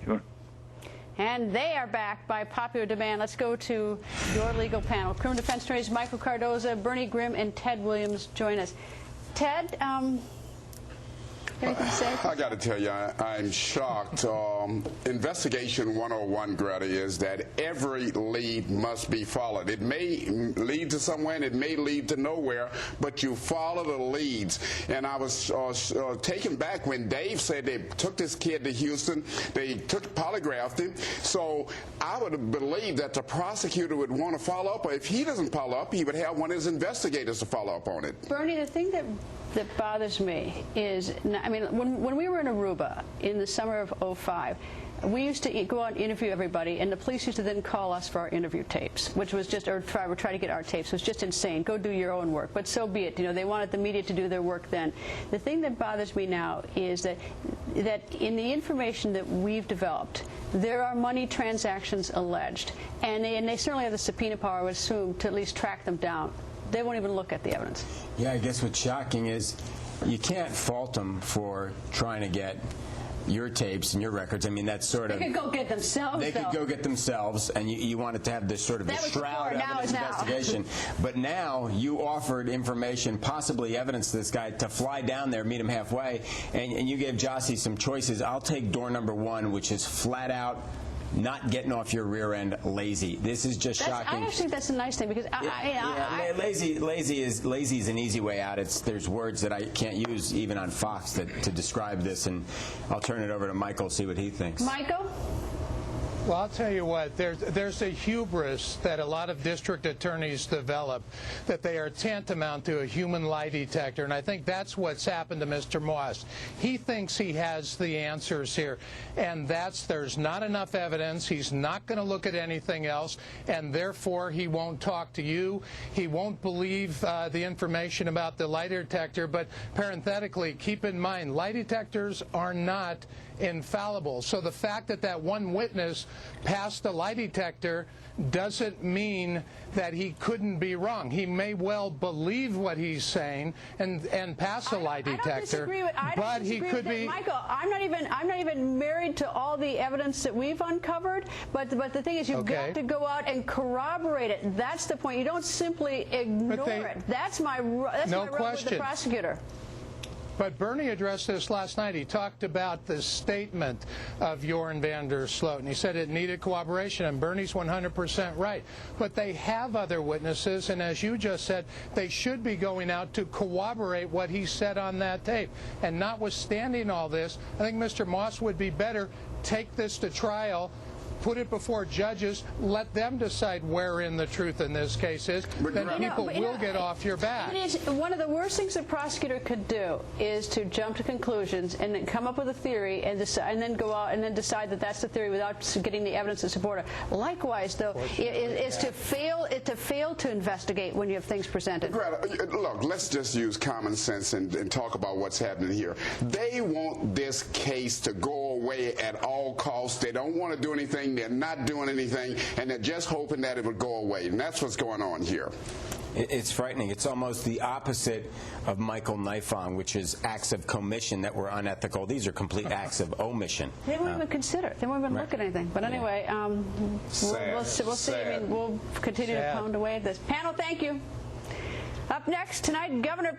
Sure. And they are back by popular demand. Let's go to your legal panel. Criminal defense attorneys Michael Cardoza, Bernie Grimm, and Ted Williams join us. Ted, anything to say? I got to tell you, I'm shocked. Investigation 101, Greta, is that every lead must be followed. It may lead to somewhere and it may lead to nowhere, but you follow the leads. And I was taken back when Dave said they took this kid to Houston, they polygraphed him. So I would believe that the prosecutor would want to follow up, or if he doesn't follow up, he would have one of his investigators to follow up on it. Bernie, the thing that bothers me is, I mean, when we were in Aruba in the summer of '05, we used to go out and interview everybody, and the police used to then call us for our interview tapes, which was just, or try to get our tapes. It was just insane. Go do your own work. But so be it. You know, they wanted the media to do their work then. The thing that bothers me now is that in the information that we've developed, there are money transactions alleged, and they certainly have the subpoena power, I would assume, to at least track them down. They won't even look at the evidence. Yeah, I guess what's shocking is you can't fault them for trying to get your tapes and your records. I mean, that's sort of... They could go get themselves, They could go get themselves, and you wanted to have this sort of a shroud evidence investigation. But now you offered information, possibly evidence to this guy, to fly down there, meet him halfway, and you gave Jossie some choices. I'll take door number one, which is flat out not getting off your rear end, lazy. This is just shocking. I actually think that's a nice thing, because lazy is an easy way out. There's words that I can't use even on Fox to describe this, and I'll turn it over to Michael, see what he thinks. Michael? Well, I'll tell you what, there's a hubris that a lot of district attorneys develop, that they are tantamount to a human lie detector, and I think that's what's happened to Mr. Moss. He thinks he has the answers here, and there's not enough evidence. He's not going to look at anything else, and therefore he won't talk to you. He won't believe the information about the lie detector, but parenthetically, keep in mind, lie detectors are not infallible. So the fact that one witness passed the lie detector doesn't mean that he couldn't be wrong. He may well believe what he's saying and pass a lie detector, but he could be. Michael, I'm not even married to all the evidence that we've uncovered, but the thing is, you've got to go out and corroborate it. That's the point. You don't simply ignore it. That's my role with the prosecutor. But Bernie addressed this last night. He talked about the statement of Joran van der Sloot, and he said it needed cooperation, and Bernie's 100% right. But they have other witnesses, and as you just said, they should be going out to corroborate what he said on that tape. And notwithstanding all this, I think Mr. Moss would be better take this to trial, put it before judges, let them decide wherein the truth in this case is, then people will get off your back. It is one of the worst things a prosecutor could do is to jump to conclusions and then come up with a theory and then go out and then decide that that's the theory without getting the evidence to support it. Likewise, though, is to fail to investigate when you have things presented. Look, let's just use common sense and talk about what's happening here. They want this case to go away at all costs. They don't want to do anything. They're not doing anything, and they're just hoping that it would go away, and that's what's going on here. It's frightening. It's almost the opposite of Michael Nifong, which is acts of commission that were unethical. These are complete acts of omission. They won't even consider it. They won't even look at anything. But anyway, we'll see. I mean, we'll continue to pound away at this. Panel, thank you. Up next tonight, Governor